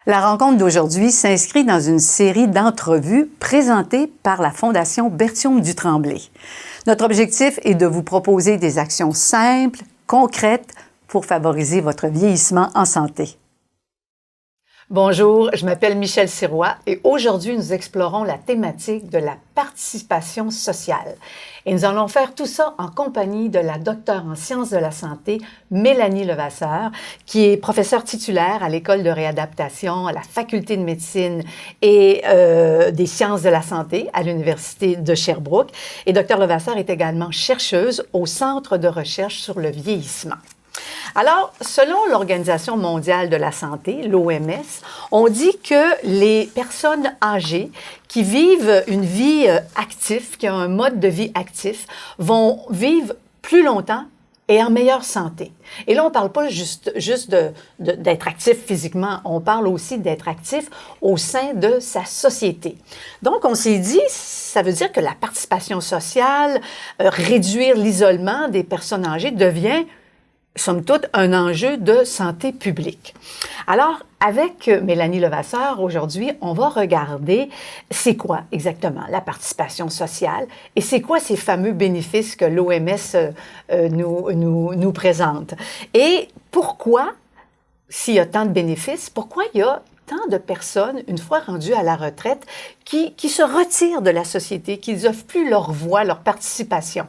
La rencontre d'aujourd'hui s'inscrit dans une série d'entrevues présentées par la Fondation Berthiaume du Tremblay. Notre objectif est de vous proposer des actions simples, concrètes, pour favoriser votre vieillissement en santé. Bonjour, je m'appelle Michèle Sirois et aujourd'hui nous explorons la thématique de la participation sociale. Et nous allons faire tout ça en compagnie de la docteure en sciences de la santé, Mélanie Levasseur, qui est professeure titulaire à l'École de réadaptation, à la Faculté de médecine et des sciences de la santé à l'Université de Sherbrooke. Et docteur Levasseur est également chercheuse au Centre de recherche sur le vieillissement. Alors, selon l'Organisation mondiale de la santé, l'OMS, on dit que les personnes âgées qui vivent une vie active, qui ont un mode de vie actif, vont vivre plus longtemps et en meilleure santé. Et là, on ne parle pas juste d'être actif physiquement, on parle aussi d'être actif au sein de sa société. Donc, on s'est dit, ça veut dire que la participation sociale, réduire l'isolement des personnes âgées devient somme toute, un enjeu de santé publique. Alors, avec Mélanie Levasseur, aujourd'hui, on va regarder c'est quoi exactement la participation sociale et c'est quoi ces fameux bénéfices que l'OMS nous présente. Et pourquoi, s'il y a tant de bénéfices, pourquoi il y a tant de personnes, une fois rendues à la retraite, qui se retirent de la société, qui n'offrent plus leur voix, leur participation.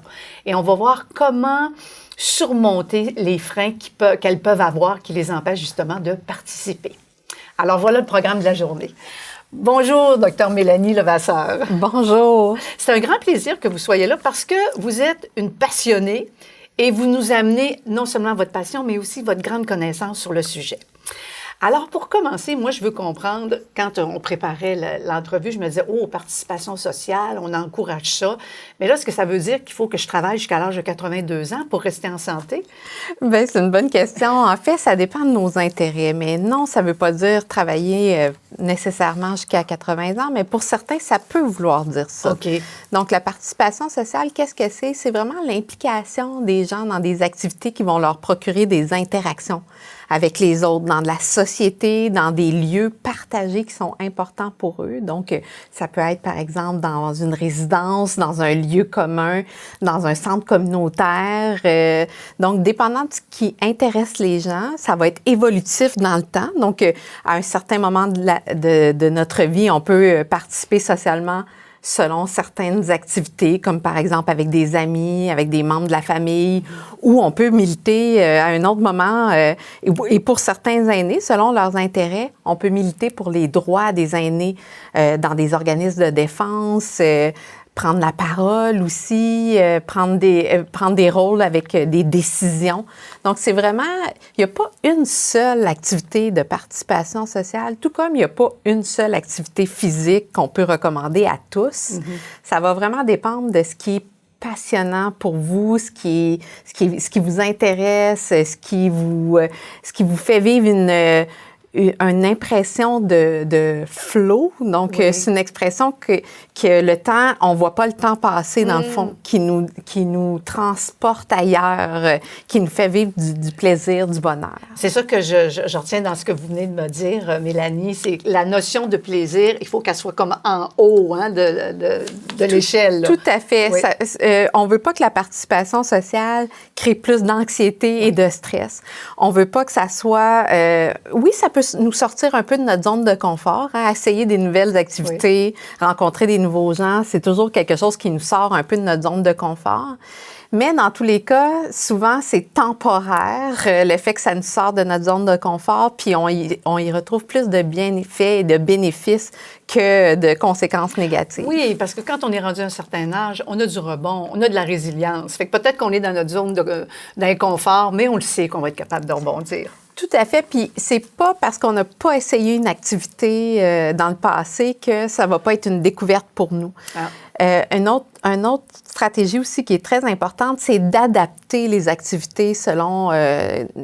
Et on va voir comment surmonter les freins qu'elles peuvent avoir qui les empêchent justement de participer. Alors voilà le programme de la journée. Bonjour, docteur Mélanie Levasseur. Bonjour. C'est un grand plaisir que vous soyez là parce que vous êtes une passionnée et vous nous amenez non seulement votre passion, mais aussi votre grande connaissance sur le sujet. Alors, pour commencer, moi, je veux comprendre, quand on préparait l'entrevue, je me disais, oh, participation sociale, on encourage ça. Mais là, est-ce que ça veut dire qu'il faut que je travaille jusqu'à l'âge de 82 ans pour rester en santé? Bien, c'est une bonne question. En fait, ça dépend de nos intérêts. Mais non, ça ne veut pas dire travailler nécessairement jusqu'à 80 ans, mais pour certains, ça peut vouloir dire ça. OK. Donc, la participation sociale, qu'est-ce que c'est? C'est vraiment l'implication des gens dans des activités qui vont leur procurer des interactions avec les autres, dans de la société, dans des lieux partagés qui sont importants pour eux. Donc, ça peut être, par exemple, dans une résidence, dans un lieu commun, dans un centre communautaire. Donc, dépendant de ce qui intéresse les gens, ça va être évolutif dans le temps. Donc, à un certain moment de notre vie, on peut participer socialement selon certaines activités, comme par exemple avec des amis, avec des membres de la famille, ou on peut militer à un autre moment. Et pour certains aînés, selon leurs intérêts, on peut militer pour les droits des aînés dans des organismes de défense, prendre la parole aussi, prendre des rôles avec des décisions. Donc, c'est vraiment, il n'y a pas une seule activité de participation sociale, tout comme il n'y a pas une seule activité physique qu'on peut recommander à tous. Mm-hmm. Ça va vraiment dépendre de ce qui est passionnant pour vous, ce qui vous intéresse, ce qui vous fait vivre une impression de flow. Donc, oui. C'est une expression que le temps, on voit pas le temps passer dans le fond, qui nous transporte ailleurs, qui nous fait vivre du plaisir, du bonheur. C'est ça que je retiens dans ce que vous venez de me dire, Mélanie, c'est la notion de plaisir, il faut qu'elle soit comme en haut de l'échelle. Là. Tout à fait. Oui. On veut pas que la participation sociale crée plus d'anxiété et de stress. On veut pas que ça soit... oui, ça peut nous sortir un peu de notre zone de confort, hein, essayer des nouvelles activités, oui. Rencontrer des nouveaux gens, c'est toujours quelque chose qui nous sort un peu de notre zone de confort. Mais dans tous les cas, souvent, c'est temporaire, le fait que ça nous sort de notre zone de confort, puis on y retrouve plus de bienfaits et de bénéfices que de conséquences négatives. Oui, parce que quand on est rendu à un certain âge, on a du rebond, on a de la résilience. Fait que peut-être qu'on est dans notre zone d'inconfort, mais on le sait qu'on va être capable de rebondir. Tout à fait. Puis c'est pas parce qu'on n'a pas essayé une activité dans le passé que ça va pas être une découverte pour nous. Ah. Une autre stratégie aussi qui est très importante, c'est d'adapter les activités selon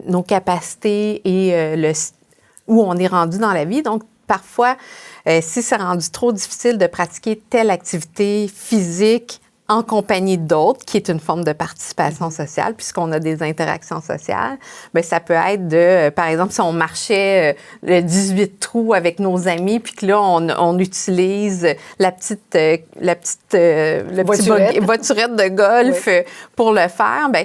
nos capacités et où on est rendu dans la vie. Donc, parfois, si c'est rendu trop difficile de pratiquer telle activité physique en compagnie d'autres, qui est une forme de participation sociale, puisqu'on a des interactions sociales. Bien, ça peut être de, par exemple, si on marchait le 18 trous avec nos amis, puis que là, on utilise la petite voiturette de golf pour le faire, bien,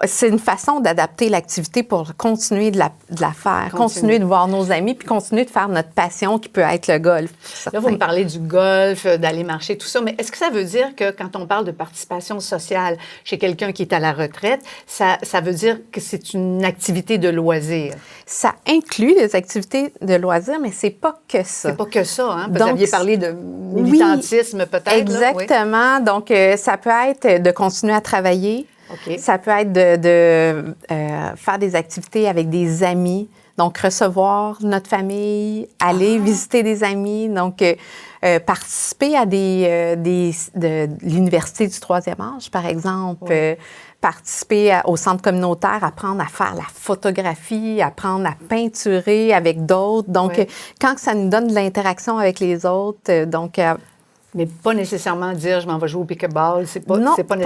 c'est une façon d'adapter l'activité pour continuer de la faire, continuer de voir nos amis, puis continuer de faire notre passion qui peut être le golf. Là, vous me parlez du golf, d'aller marcher, tout ça, mais est-ce que ça veut dire que quand on parle de participation sociale chez quelqu'un qui est à la retraite, ça veut dire que c'est une activité de loisir? Ça inclut les activités de loisir, mais c'est pas que ça. C'est pas que ça, hein? Donc, vous aviez parlé de militantisme, peut-être. Exactement. Là, oui. Donc, ça peut être de continuer à travailler. Okay. Ça peut être de faire des activités avec des amis. Donc, recevoir notre famille, aller visiter des amis. Donc, participer à de l'université du troisième âge, par exemple. Oui. Participer au centre communautaire, apprendre à faire la photographie, apprendre à peinturer avec d'autres. Donc, quand ça nous donne de l'interaction avec les autres, donc... mais pas nécessairement dire « je m'en vais jouer au pickleball », c'est pas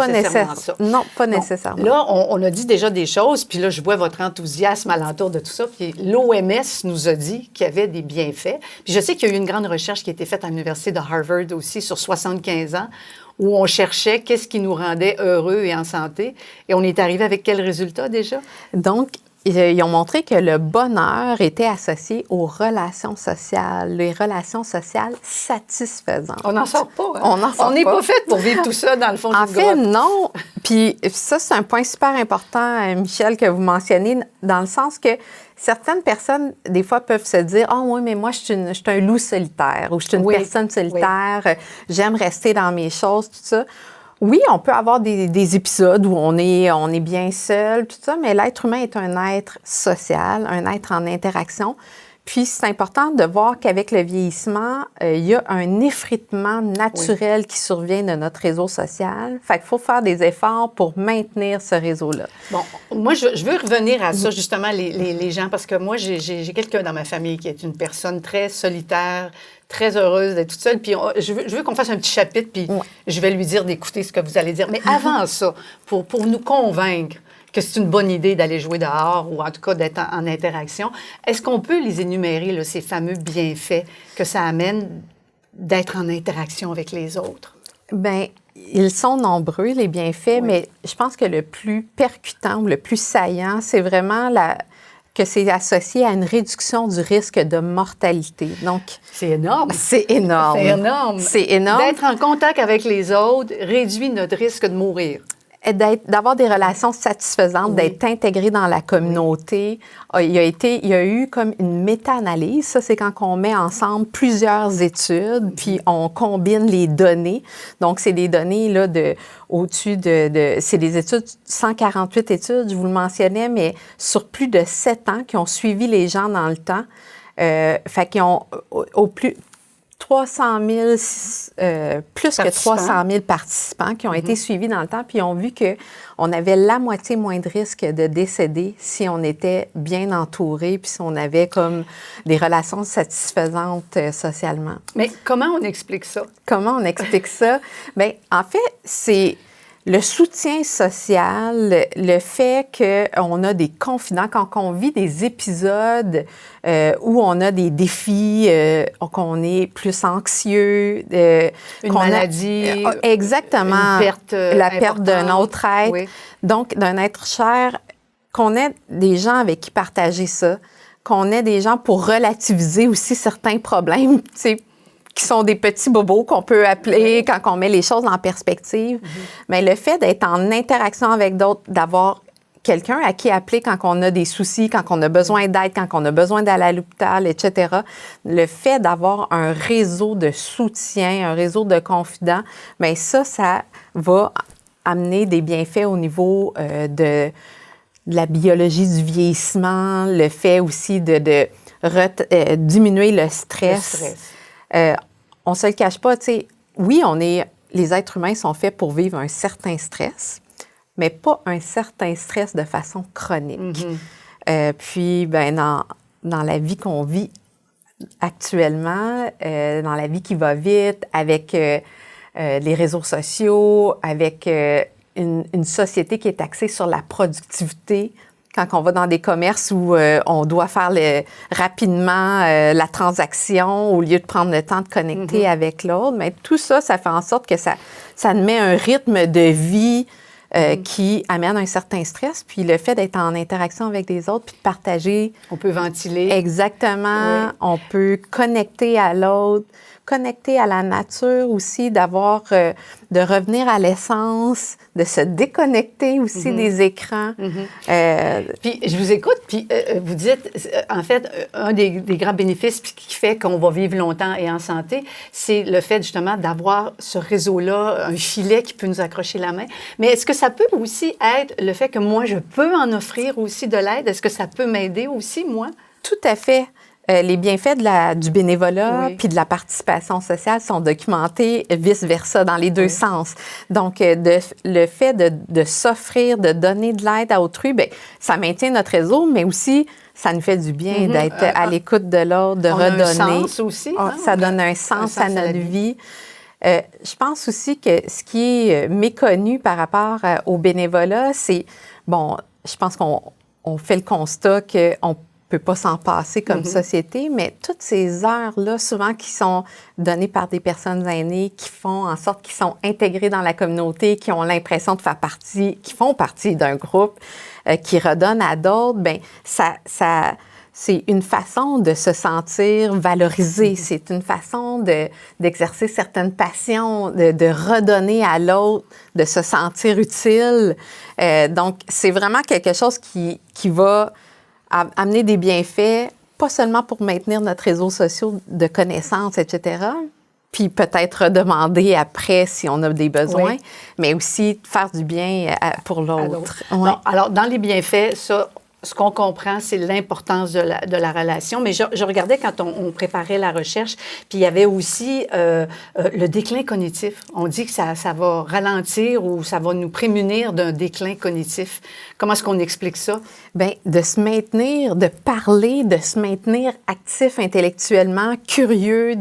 nécessairement ça. Non, pas nécessairement. Là, on a dit déjà des choses, puis là, je vois votre enthousiasme alentour de tout ça. Puis l'OMS nous a dit qu'il y avait des bienfaits. Puis je sais qu'il y a eu une grande recherche qui a été faite à l'Université de Harvard aussi sur 75 ans, où on cherchait qu'est-ce qui nous rendait heureux et en santé. Et on est arrivé avec quel résultat déjà? Donc, ils ont montré que le bonheur était associé aux relations sociales, les relations sociales satisfaisantes. On n'en sort pas, hein? On n'est pas fait pour vivre tout ça dans le fond en d'une fait, grotte. non. Puis ça, c'est un point super important, Michel, que vous mentionnez, dans le sens que certaines personnes, des fois, peuvent se dire « Ah oui, mais moi, je suis un loup solitaire » ou « Je suis une personne solitaire, j'aime rester dans mes choses », tout ça. Oui, on peut avoir des épisodes où on est bien seul, tout ça, mais l'être humain est un être social, un être en interaction. Puis, c'est important de voir qu'avec le vieillissement, il y a un effritement naturel qui survient de notre réseau social. Fait qu'il faut faire des efforts pour maintenir ce réseau-là. Bon, moi, je veux revenir à ça, justement, les gens, parce que moi, j'ai quelqu'un dans ma famille qui est une personne très solitaire, très heureuse d'être toute seule. Puis je veux qu'on fasse un petit chapitre, puis je vais lui dire d'écouter ce que vous allez dire. Mais avant ça, pour nous convaincre que c'est une bonne idée d'aller jouer dehors ou en tout cas d'être en interaction, est-ce qu'on peut les énumérer, là, ces fameux bienfaits que ça amène d'être en interaction avec les autres? Bien, ils sont nombreux, les bienfaits, mais je pense que le plus percutant, le plus saillant, c'est vraiment que c'est associé à une réduction du risque de mortalité. Donc, c'est énorme. C'est énorme. C'est énorme. C'est énorme. D'être en contact avec les autres réduit notre risque de mourir. D'avoir des relations satisfaisantes, d'être intégré dans la communauté. Il y a eu comme une méta-analyse. Ça, c'est quand on met ensemble plusieurs études, puis on combine les données. Donc, c'est des données là, c'est des études, 148 études, je vous le mentionnais, mais sur plus de 7 ans qui ont suivi les gens dans le temps. Fait qu'ils ont au plus... 300 000, plus que 300 000 participants qui ont été suivis dans le temps, puis ont vu qu'on avait la moitié moins de risque de décéder si on était bien entouré, puis si on avait comme des relations satisfaisantes socialement. Mais comment on explique ça? Comment on explique ça? Bien, en fait, c'est le soutien social, le fait qu'on a des confidents, quand on vit des épisodes où on a des défis, qu'on est plus anxieux. Une maladie. Exactement. La perte d'un autre être. Oui. Donc, d'un être cher, qu'on ait des gens avec qui partager ça, qu'on ait des gens pour relativiser aussi certains problèmes, tu sais, qui sont des petits bobos qu'on peut appeler quand on met les choses en perspective. Mais le fait d'être en interaction avec d'autres, d'avoir quelqu'un à qui appeler quand on a des soucis, quand on a besoin d'aide, quand on a besoin d'aller à l'hôpital, etc., le fait d'avoir un réseau de soutien, un réseau de confidents, bien ça va amener des bienfaits au niveau de la biologie du vieillissement, le fait aussi de diminuer le stress. On ne se le cache pas, tu sais, oui, les êtres humains sont faits pour vivre un certain stress, mais pas un certain stress de façon chronique. Puis, ben, dans la vie qu'on vit actuellement, dans la vie qui va vite, avec les réseaux sociaux, avec une société qui est axée sur la productivité. Quand on va dans des commerces où on doit faire rapidement la transaction au lieu de prendre le temps de connecter avec l'autre, mais tout ça, ça fait en sorte que ça met un rythme de vie qui amène un certain stress. Puis le fait d'être en interaction avec les autres, puis de partager. On peut ventiler. Exactement. Oui. On peut connecter à l'autre, connecter à la nature aussi, de revenir à l'essence, de se déconnecter aussi des écrans. Puis je vous écoute, puis vous dites, en fait, un des grands bénéfices qui fait qu'on va vivre longtemps et en santé, c'est le fait justement d'avoir ce réseau-là, un filet qui peut nous accrocher la main. Mais est-ce que ça peut aussi être le fait que moi, je peux en offrir aussi de l'aide? Est-ce que ça peut m'aider aussi, moi? Tout à fait. Les bienfaits du bénévolat puis de la participation sociale sont documentés vice-versa, dans les deux sens. Donc, le fait de s'offrir, de donner de l'aide à autrui, bien, ça maintient notre réseau, mais aussi, ça nous fait du bien d'être à l'écoute de l'autre, de redonner. Ça donne un sens aussi. Ça donne un sens à notre vie. Je pense aussi que ce qui est méconnu par rapport au bénévolat, c'est, je pense qu'on fait le constat qu'on peut pas s'en passer comme société, mais toutes ces heures-là, souvent qui sont données par des personnes aînées, qui font en sorte qu'ils sont intégrés dans la communauté, qui ont l'impression de faire partie, qui font partie d'un groupe, qui redonnent à d'autres, bien, c'est une façon de se sentir valorisé. C'est une façon d'exercer certaines passions, de redonner à l'autre, de se sentir utile. Donc, c'est vraiment quelque chose qui va amener des bienfaits, pas seulement pour maintenir notre réseau social de connaissances, etc., puis peut-être redemander après si on a des besoins, mais aussi faire du bien pour l'autre. Ouais. Alors, dans les bienfaits, ça, ce qu'on comprend, c'est l'importance de la relation. Mais je regardais quand on préparait la recherche, puis il y avait aussi le déclin cognitif. On dit que ça va ralentir ou ça va nous prémunir d'un déclin cognitif. Comment est-ce qu'on explique ça? Bien, de se maintenir, de parler, de se maintenir actif intellectuellement, curieux,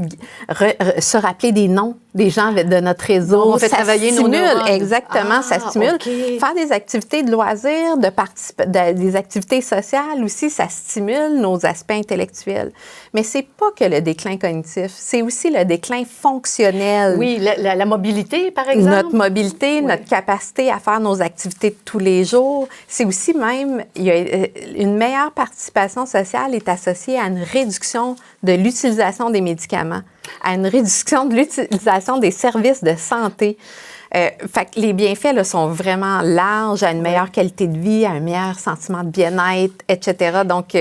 se rappeler des noms des gens de notre réseau. On fait travailler nos neurones. Exactement, ça stimule. Okay. Faire des activités de loisirs, des activités sociales aussi, ça stimule nos aspects intellectuels. Mais c'est pas que le déclin cognitif, c'est aussi le déclin fonctionnel. Oui, la mobilité, par exemple. Notre mobilité, notre capacité à faire nos activités de tous les jours. C'est aussi même, une meilleure participation sociale est associée à une réduction de l'utilisation des médicaments, à une réduction de l'utilisation des services de santé. Fait que les bienfaits là, sont vraiment larges, à une meilleure qualité de vie, à un meilleur sentiment de bien-être, etc. Donc,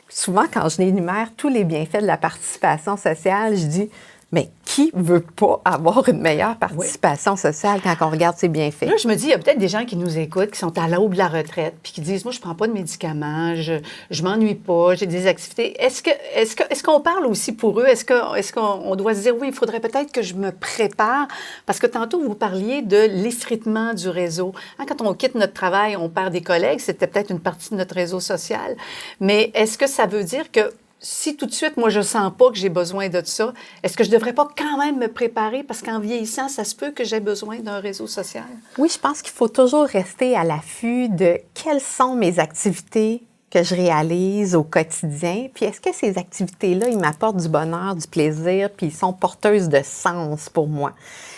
souvent, quand je énumère tous les bienfaits de la participation sociale, je dis, mais qui veut pas avoir une meilleure participation sociale quand on regarde ses bienfaits? Là, je me dis, il y a peut-être des gens qui nous écoutent, qui sont à l'aube de la retraite, puis qui disent, moi, je prends pas de médicaments, je m'ennuie pas, j'ai des activités. Est-ce qu'on parle aussi pour eux? Est-ce qu'on doit se dire, oui, il faudrait peut-être que je me prépare? Parce que tantôt, vous parliez de l'effritement du réseau. Quand on quitte notre travail, on perd des collègues, c'était peut-être une partie de notre réseau social. Mais est-ce que ça veut dire que si tout de suite, moi, je sens pas que j'ai besoin de ça, est-ce que je devrais pas quand même me préparer? Parce qu'en vieillissant, ça se peut que j'ai besoin d'un réseau social. Oui, je pense qu'il faut toujours rester à l'affût de quelles sont mes activités que je réalise au quotidien. Puis est-ce que ces activités-là, ils m'apportent du bonheur, du plaisir, puis ils sont porteuses de sens pour moi?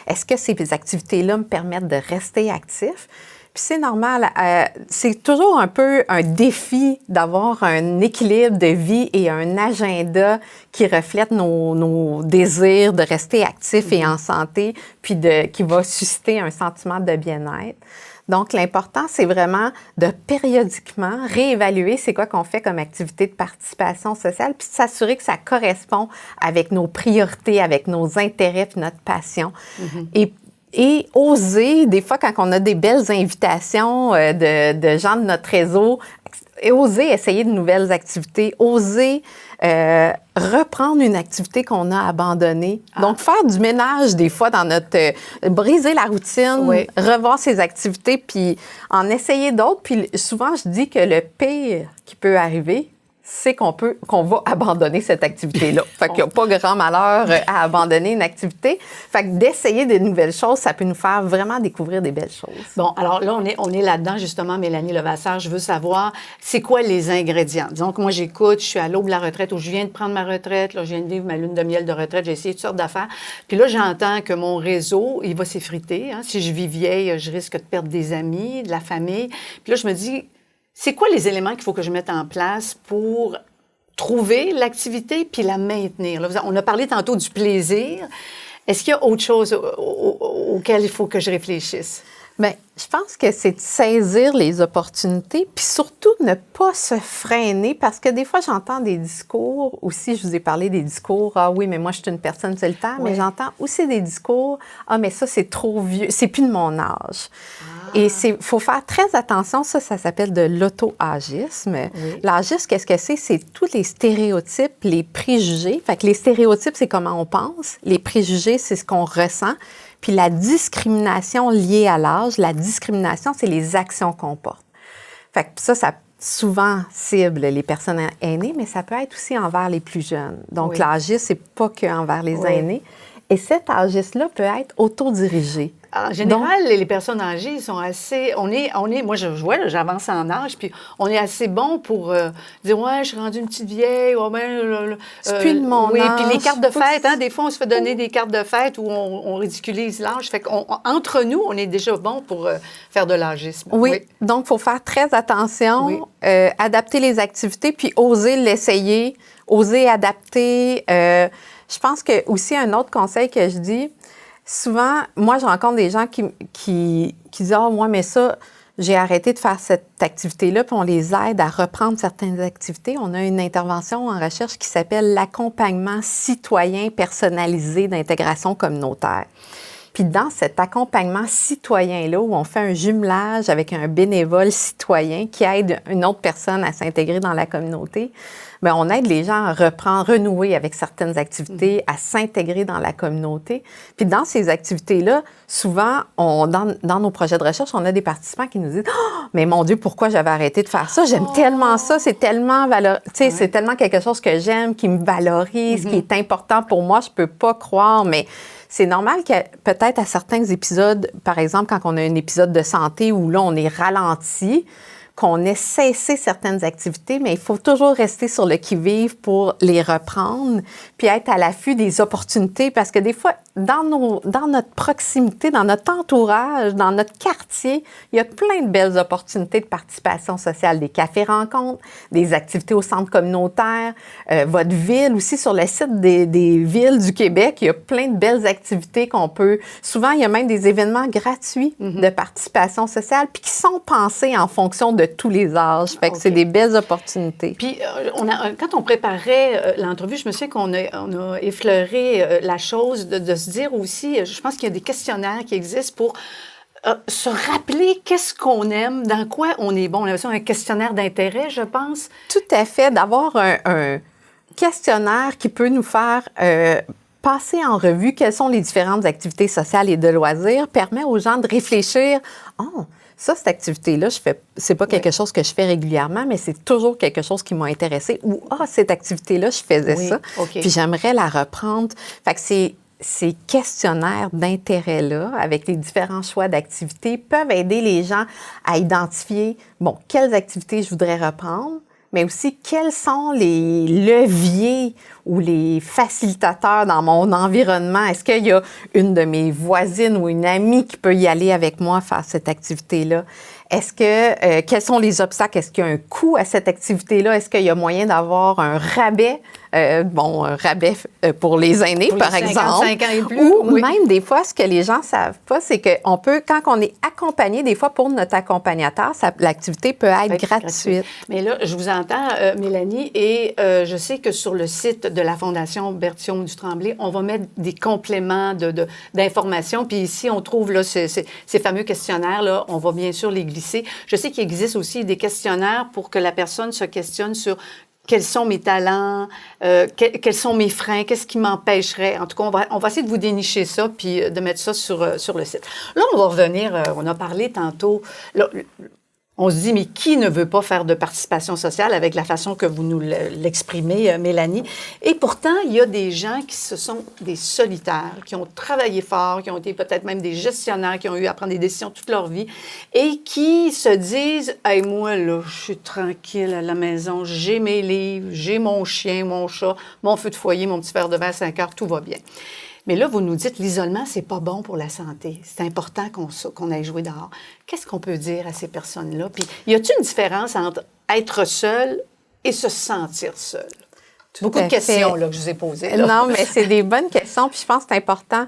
Est-ce que ces activités-là me permettent de rester actif? Puis c'est normal, c'est toujours un peu un défi d'avoir un équilibre de vie et un agenda qui reflète nos désirs de rester actifs et en santé, puis qui va susciter un sentiment de bien-être. Donc, l'important, c'est vraiment de périodiquement réévaluer c'est quoi qu'on fait comme activité de participation sociale, puis de s'assurer que ça correspond avec nos priorités, avec nos intérêts, puis notre passion. Et oser, des fois, quand on a des belles invitations de gens de notre réseau, oser essayer de nouvelles activités, oser reprendre une activité qu'on a abandonnée. Donc, faire du ménage, des fois, dans notre... briser la routine, revoir ses activités, puis en essayer d'autres. Puis souvent, je dis que le pire qui peut arriver, c'est qu'on va abandonner cette activité-là. Fait qu'il n'y a pas grand malheur à abandonner une activité. Fait que d'essayer de nouvelles choses, ça peut nous faire vraiment découvrir des belles choses. Bon, alors là, on est là-dedans, justement, Mélanie Levasseur. Je veux savoir, c'est quoi les ingrédients? Disons que moi, j'écoute, je suis à l'aube de la retraite ou je viens de prendre ma retraite, là, je viens de vivre ma lune de miel de retraite, j'ai essayé toutes sortes d'affaires. Puis là, j'entends que mon réseau, il va s'effriter. Hein. Si je vis vieille, je risque de perdre des amis, de la famille. Puis là, je me dis, c'est quoi les éléments qu'il faut que je mette en place pour trouver l'activité puis la maintenir? Là, on a parlé tantôt du plaisir. Est-ce qu'il y a autre chose auquel il faut que je réfléchisse? Bien, je pense que c'est de saisir les opportunités, puis surtout ne pas se freiner, parce que des fois, j'entends des discours, aussi, je vous ai parlé des discours, ah oui, mais moi, je suis une personne solitaire, mais j'entends aussi des discours, ah, mais ça, c'est trop vieux, c'est plus de mon âge. Et il faut faire très attention, ça s'appelle de l'auto-agisme. Oui. L'agisme, qu'est-ce que c'est? C'est tous les stéréotypes, les préjugés. Fait que les stéréotypes, c'est comment on pense. Les préjugés, c'est ce qu'on ressent. Puis la discrimination liée à l'âge, la discrimination, c'est les actions qu'on porte. Fait que ça souvent cible les personnes aînées, mais ça peut être aussi envers les plus jeunes. Donc, l'agisme, c'est pas que envers les aînés. Et cet agisme-là peut être autodirigé. En général, les personnes âgées sont assez... moi, je vois, là, j'avance en âge, puis on est assez bon pour dire, ouais, je suis rendue une petite vieille, ouais, ben... c'est plus de mon âge. Oui, puis les cartes de fête, hein, des fois, on se fait donner des cartes de fête où on ridiculise l'âge. Fait qu'entre nous, on est déjà bon pour faire de l'âgisme. Oui, donc il faut faire très attention, adapter les activités, puis oser l'essayer, oser adapter. Je pense que aussi un autre conseil que je dis, souvent, moi, je rencontre des gens qui disent « Ah, moi, mais ça, j'ai arrêté de faire cette activité-là », puis on les aide à reprendre certaines activités. On a une intervention en recherche qui s'appelle l'accompagnement citoyen personnalisé d'intégration communautaire. Puis dans cet accompagnement citoyen-là, où on fait un jumelage avec un bénévole citoyen qui aide une autre personne à s'intégrer dans la communauté, bien, on aide les gens à renouer avec certaines activités, à s'intégrer dans la communauté. Puis dans ces activités-là, souvent, dans nos projets de recherche, on a des participants qui nous disent « Oh, mais mon Dieu, pourquoi j'avais arrêté de faire ça? J'aime tellement ça, c'est tellement c'est tellement quelque chose que j'aime, qui me valorise, qui est important pour moi, je peux pas croire, mais... » C'est normal que peut-être à certains épisodes, par exemple, quand on a un épisode de santé où là, on est ralenti, qu'on ait cessé certaines activités, mais il faut toujours rester sur le qui-vive pour les reprendre, puis être à l'affût des opportunités, parce que des fois, dans notre proximité, dans notre entourage, dans notre quartier, il y a plein de belles opportunités de participation sociale, des cafés-rencontres, des activités au centre communautaire, votre ville aussi, sur le site des villes du Québec, il y a plein de belles activités qu'on peut... Souvent, il y a même des événements gratuits de participation sociale, puis qui sont pensés en fonction de tous les âges. Fait que c'est des belles opportunités. Puis, quand on préparait l'entrevue, je me souviens qu'on a effleuré la chose de se dire aussi, je pense qu'il y a des questionnaires qui existent pour se rappeler qu'est-ce qu'on aime, dans quoi on est bon. On a aussi un questionnaire d'intérêt, je pense. Tout à fait, d'avoir un questionnaire qui peut nous faire... passer en revue quelles sont les différentes activités sociales et de loisirs permet aux gens de réfléchir. Oh, ça, cette activité-là, c'est pas quelque chose que je fais régulièrement, mais c'est toujours quelque chose qui m'a intéressée. Ou, cette activité-là, je faisais ça, puis j'aimerais la reprendre. Fait que ces questionnaires d'intérêt-là, avec les différents choix d'activités, peuvent aider les gens à identifier, quelles activités je voudrais reprendre, mais aussi quels sont les leviers ou les facilitateurs dans mon environnement. Est-ce qu'il y a une de mes voisines ou une amie qui peut y aller avec moi faire cette activité-là? Est-ce que, quels sont les obstacles? Est-ce qu'il y a un coût à cette activité-là? Est-ce qu'il y a moyen d'avoir un rabais? Un rabais pour les aînés, pour par les exemple. 55 ans et plus. Ou même, des fois, ce que les gens ne savent pas, c'est qu'on peut, quand on est accompagné, des fois, pour notre accompagnateur, l'activité peut être gratuite. Mais là, je vous entends, Mélanie, et je sais que sur le site de la Fondation Berthiaume du Tremblay, on va mettre des compléments d'informations. Puis ici, on trouve là, ces fameux questionnaires, là, on va bien sûr les glisser. Je sais qu'il existe aussi des questionnaires pour que la personne se questionne sur quels sont mes talents, quels sont mes freins, qu'est-ce qui m'empêcherait. En tout cas, on va essayer de vous dénicher ça puis de mettre ça sur le site. Là, on va revenir, on a parlé tantôt... Là, On se dit, mais qui ne veut pas faire de participation sociale avec la façon que vous nous l'exprimez, Mélanie? Et pourtant, il y a des gens qui se sont des solitaires, qui ont travaillé fort, qui ont été peut-être même des gestionnaires, qui ont eu à prendre des décisions toute leur vie et qui se disent, « Hey, moi, là, je suis tranquille à la maison, j'ai mes livres, j'ai mon chien, mon chat, mon feu de foyer, mon petit verre de vin à 5 heures, tout va bien. » Mais là, vous nous dites, l'isolement, c'est pas bon pour la santé. C'est important qu'on aille jouer dehors. Qu'est-ce qu'on peut dire à ces personnes-là? Puis, y a-t-il une différence entre être seul et se sentir seul? Beaucoup de questions là, que je vous ai posées. Là. Non, mais c'est des bonnes questions. Puis je pense que c'est important.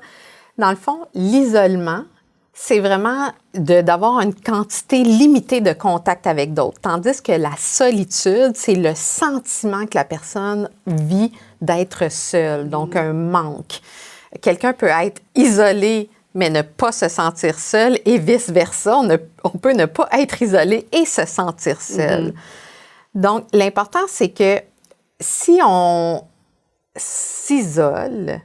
Dans le fond, l'isolement, c'est vraiment d'avoir une quantité limitée de contact avec d'autres. Tandis que la solitude, c'est le sentiment que la personne vit d'être seule, donc un manque. Quelqu'un peut être isolé, mais ne pas se sentir seul, et vice-versa. On peut ne pas être isolé et se sentir seul. Donc, l'important, c'est que si on s'isole,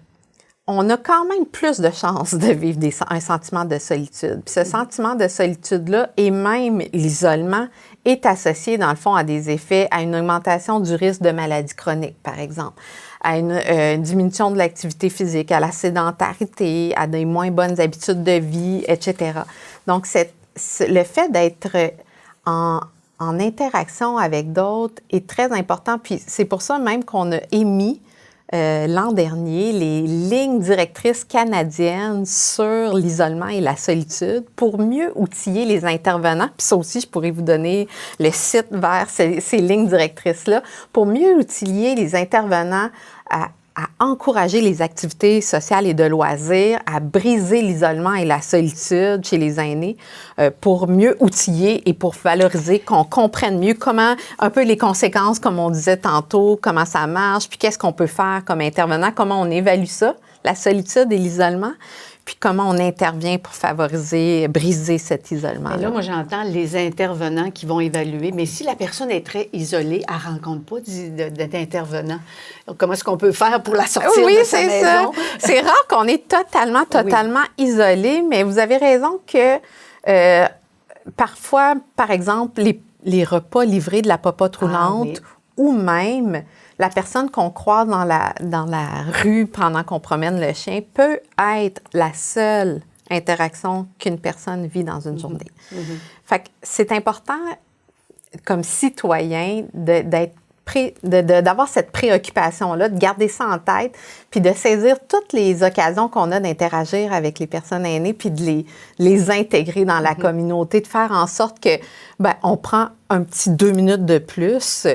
on a quand même plus de chances de vivre un sentiment de solitude. Puis ce sentiment de solitude-là, et même l'isolement, est associé, dans le fond, à des effets, à une augmentation du risque de maladies chroniques, par exemple, à une diminution de l'activité physique, à la sédentarité, à des moins bonnes habitudes de vie, etc. Donc, le fait d'être en interaction avec d'autres est très important. Puis c'est pour ça même qu'on a émis l'an dernier les lignes directrices canadiennes sur l'isolement et la solitude pour mieux outiller les intervenants. Puis ça aussi, je pourrais vous donner le site vers ces lignes directrices-là, pour mieux outiller les intervenants à encourager les activités sociales et de loisirs, à briser l'isolement et la solitude chez les aînés pour mieux outiller et pour valoriser, qu'on comprenne mieux comment, un peu les conséquences, comme on disait tantôt, comment ça marche, puis qu'est-ce qu'on peut faire comme intervenant, comment on évalue ça, la solitude et l'isolement, puis comment on intervient pour favoriser, briser cet isolement. Et là, moi, j'entends les intervenants qui vont évaluer, mais si la personne est très isolée, elle ne rencontre pas d'intervenant. Donc, comment est-ce qu'on peut faire pour la sortir de sa maison? Ça. C'est rare qu'on est totalement isolé, mais vous avez raison que parfois, par exemple, les repas livrés de la popote roulante ou même la personne qu'on croise dans la rue pendant qu'on promène le chien peut être la seule interaction qu'une personne vit dans une journée. Fait que c'est important, comme citoyen, d'avoir cette préoccupation-là, de garder ça en tête, puis de saisir toutes les occasions qu'on a d'interagir avec les personnes aînées, puis de les intégrer dans la communauté, de faire en sorte que on prend un petit 2 minutes de plus,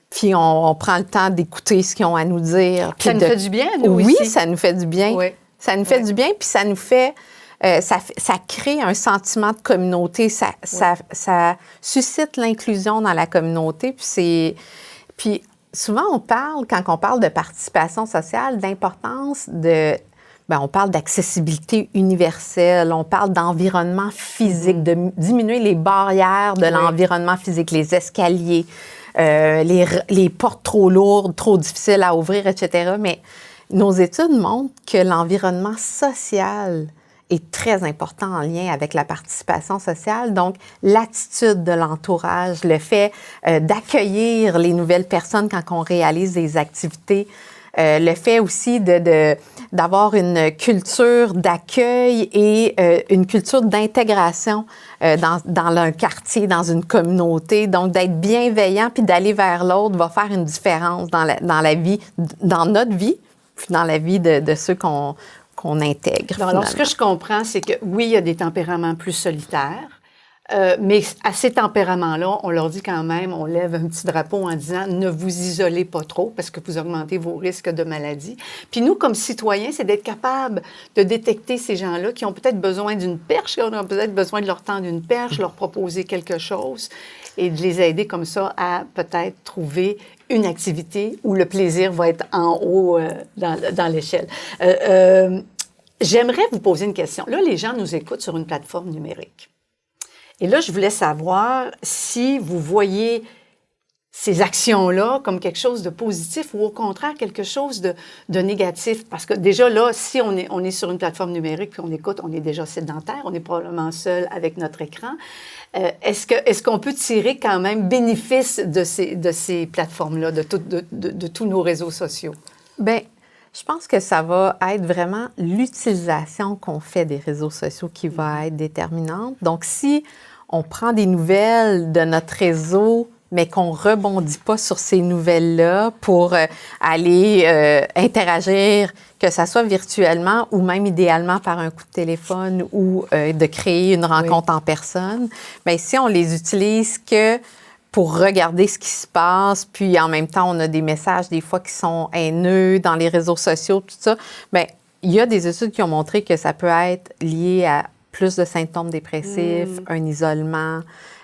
puis on prend le temps d'écouter ce qu'ils ont à nous dire. Ça nous fait du bien, nous aussi. Oui, ça nous fait du bien. Oui. Ça nous fait du bien, puis ça nous fait... ça crée un sentiment de communauté. Ça suscite l'inclusion dans la communauté. Puis souvent, quand on parle de participation sociale, d'importance de... on parle d'accessibilité universelle, on parle d'environnement physique, de diminuer les barrières de l'environnement physique, les escaliers, les portes trop lourdes, trop difficiles à ouvrir, etc. Mais nos études montrent que l'environnement social est très important en lien avec la participation sociale. Donc, l'attitude de l'entourage, le fait d'accueillir les nouvelles personnes quand on réalise des activités, le fait aussi d'avoir une culture d'accueil et une culture d'intégration dans un quartier, dans une communauté. Donc, d'être bienveillant puis d'aller vers l'autre va faire une différence dans la vie, dans notre vie, puis dans la vie de ceux qu'on intègre. Alors, ce que je comprends, c'est que oui, il y a des tempéraments plus solitaires, mais à ces tempéraments-là, on leur dit quand même, on lève un petit drapeau en disant « ne vous isolez pas trop parce que vous augmentez vos risques de maladie ». Puis nous, comme citoyens, c'est d'être capable de détecter ces gens-là qui ont peut-être besoin d'une perche, qui ont peut-être besoin de leur tendre une perche, leur proposer quelque chose et de les aider comme ça à peut-être trouver une activité où le plaisir va être en haut dans l'échelle. J'aimerais vous poser une question. Là, les gens nous écoutent sur une plateforme numérique. Et là, je voulais savoir si vous voyez ces actions-là comme quelque chose de positif ou au contraire quelque chose de négatif? Parce que déjà là, si on est sur une plateforme numérique puis on écoute, on est déjà sédentaire, on est probablement seul avec notre écran. Est-ce qu'on peut tirer quand même bénéfice de ces plateformes-là, de tous nos réseaux sociaux? Bien, je pense que ça va être vraiment l'utilisation qu'on fait des réseaux sociaux qui va être déterminante. Donc, si on prend des nouvelles de notre réseau, mais qu'on ne rebondit pas sur ces nouvelles-là pour aller interagir, que ça soit virtuellement ou même idéalement par un coup de téléphone ou de créer une rencontre en personne, bien, si on les utilise que pour regarder ce qui se passe, puis en même temps, on a des messages des fois qui sont haineux dans les réseaux sociaux, tout ça, bien, il y a des études qui ont montré que ça peut être lié à plus de symptômes dépressifs, un isolement,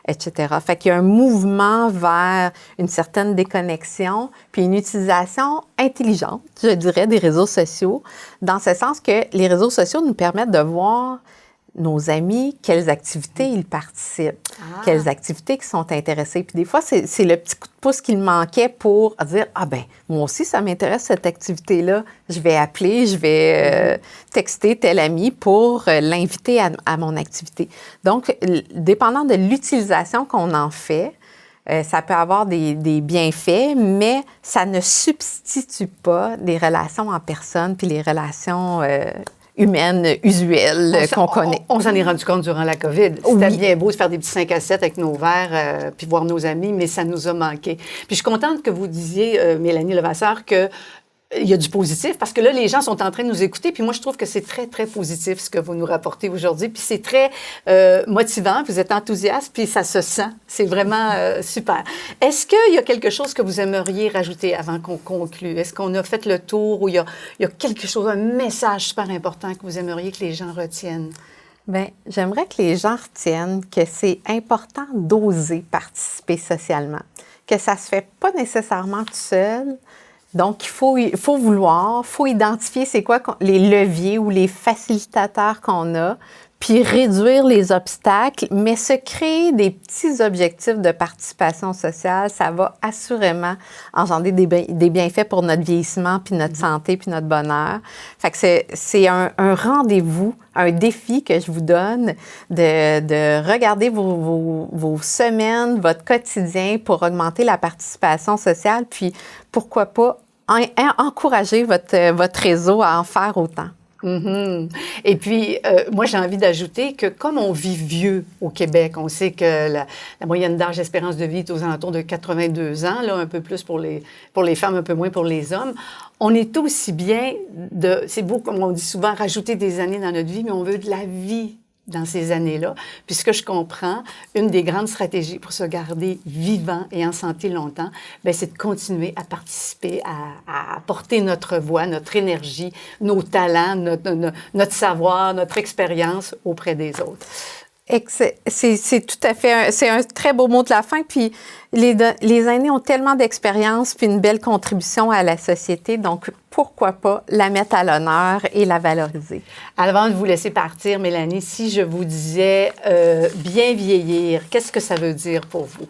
etc. Fait qu'il y a un mouvement vers une certaine déconnexion, puis une utilisation intelligente, je dirais, des réseaux sociaux, dans ce sens que les réseaux sociaux nous permettent de voir nos amis, quelles activités ils participent, quelles activités qui sont intéressés. Puis des fois, c'est le petit coup de pouce qu'il manquait pour dire « Ah ben moi aussi, ça m'intéresse cette activité-là. Je vais appeler, je vais texter tel ami pour l'inviter à mon activité. » Donc, dépendant de l'utilisation qu'on en fait, ça peut avoir des bienfaits, mais ça ne substitue pas les relations en personne puis les relations humaines, usuelles qu'on connaît. On s'en est rendu compte durant la COVID. C'était bien beau de faire des petits 5 à 7 avec nos verres puis voir nos amis, mais ça nous a manqué. Puis je suis contente que vous disiez, Mélanie Levasseur, que il y a du positif, parce que là, les gens sont en train de nous écouter, puis moi, je trouve que c'est très, très positif ce que vous nous rapportez aujourd'hui, puis c'est très motivant, vous êtes enthousiaste, puis ça se sent. C'est vraiment super. Est-ce qu'il y a quelque chose que vous aimeriez rajouter avant qu'on conclue? Est-ce qu'on a fait le tour ou il y a quelque chose, un message super important que vous aimeriez que les gens retiennent? Bien, j'aimerais que les gens retiennent que c'est important d'oser participer socialement, que ça se fait pas nécessairement tout seul. Donc, il faut vouloir, il faut identifier c'est quoi les leviers ou les facilitateurs qu'on a, puis réduire les obstacles, mais se créer des petits objectifs de participation sociale, ça va assurément engendrer des bienfaits pour notre vieillissement, puis notre santé, puis notre bonheur. Fait que c'est un rendez-vous, un défi que je vous donne de regarder vos semaines, votre quotidien pour augmenter la participation sociale, puis pourquoi pas encourager votre réseau à en faire autant. Mm-hmm. Et puis, moi, j'ai envie d'ajouter que comme on vit vieux au Québec, on sait que la moyenne d'âge d'espérance de vie est aux alentours de 82 ans, là, un peu plus pour les femmes, un peu moins pour les hommes. On est aussi bien c'est beau, comme on dit souvent, rajouter des années dans notre vie, mais on veut de la vie dans ces années-là. Puis ce que je comprends, une des grandes stratégies pour se garder vivant et en santé longtemps, bien, c'est de continuer à participer, à apporter notre voix, notre énergie, nos talents, notre savoir, notre expérience auprès des autres. C'est tout à fait c'est un très beau mot de la fin. Puis les aînés ont tellement d'expérience puis une belle contribution à la société. Donc, pourquoi pas la mettre à l'honneur et la valoriser? Avant de vous laisser partir, Mélanie, si je vous disais bien vieillir, qu'est-ce que ça veut dire pour vous?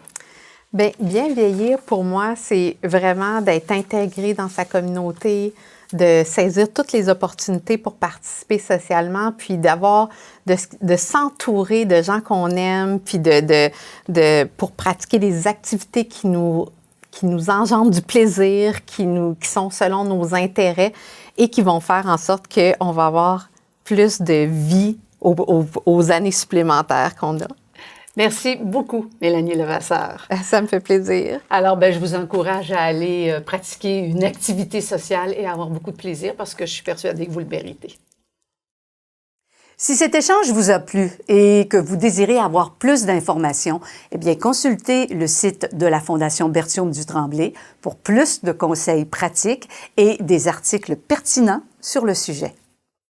Bien vieillir, pour moi, c'est vraiment d'être intégré dans sa communauté, de saisir toutes les opportunités pour participer socialement, puis de s'entourer de gens qu'on aime, puis pour pratiquer des activités qui nous engendrent du plaisir, qui sont selon nos intérêts et qui vont faire en sorte qu'on va avoir plus de vie aux années supplémentaires qu'on a. Merci beaucoup, Mélanie Levasseur. Ça me fait plaisir. Alors, je vous encourage à aller pratiquer une activité sociale et à avoir beaucoup de plaisir parce que je suis persuadée que vous le méritez. Si cet échange vous a plu et que vous désirez avoir plus d'informations, eh bien, consultez le site de la Fondation Berthiaume du Tremblay pour plus de conseils pratiques et des articles pertinents sur le sujet.